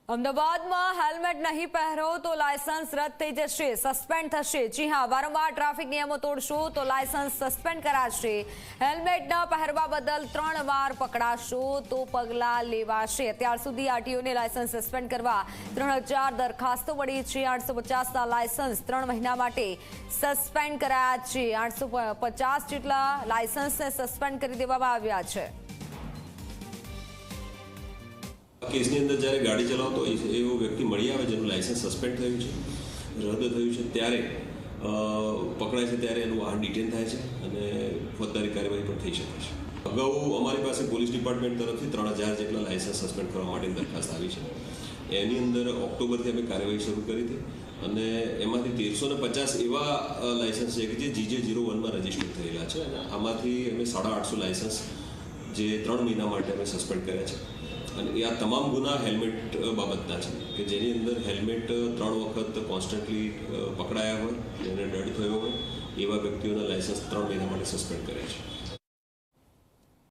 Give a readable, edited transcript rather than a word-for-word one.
અમદાવાદમાં હેલ્મેટ નહીં પહેરો તો લાયસન્સ રદ થઈ જશે, સસ્પેન્ડ થશે। જી હા, વારંવાર ટ્રાફિક નિયમો તોડશો તો લાયસન્સ સસ્પેન્ડ કરાશે। હેલ્મેટ ન પહેરવા બદલ 3 વાર પકડાશો તો પગલાં લેવાશે। અત્યાર સુધી આરટીઓને લાયસન્સ સસ્પેન્ડ કરવા 3000 દરખાસ્તો મળી છે। 850ના લાયસન્સ 3 મહિના માટે સસ્પેન્ડ કરાયા છે। 850 જેટલા લાયસન્સને સસ્પેન્ડ કરી દેવામાં આવ્યા છે। કેસની અંદર જ્યારે ગાડી ચલાવતો હોય છે એવો વ્યક્તિ મળી આવે જેનું લાયસન્સ સસ્પેન્ડ થયું છે, રદ થયું છે, ત્યારે પકડાય છે ત્યારે એનું વાહન ડિટેન થાય છે અને ફોજદારી કાર્યવાહી પણ થઈ શકે છે। અગાઉ અમારી પાસે પોલીસ ડિપાર્ટમેન્ટ તરફથી 3000 જેટલા લાયસન્સ સસ્પેન્ડ કરવા માટેની દરખાસ્ત આવી છે। એની અંદર ઓક્ટોબરથી અમે કાર્યવાહી શરૂ કરી હતી અને એમાંથી 1350 એવા લાયસન્સ છે કે જે GJ01માં રજીસ્ટર થયેલા છે અને આમાંથી અમે 850 લાયસન્સ જે 3 મહિના માટે અમે સસ્પેન્ડ કર્યા છે। અને એ આ તમામ ગુના હેલ્મેટ બાબતના છે કે જેની અંદર હેલ્મેટ 3 વખત કોન્સ્ટન્ટલી પકડાયા હોય, એને દંડ થયો હોય એવા વ્યક્તિઓના લાયસન્સ 3 મહિના માટે સસ્પેન્ડ કર્યા છે।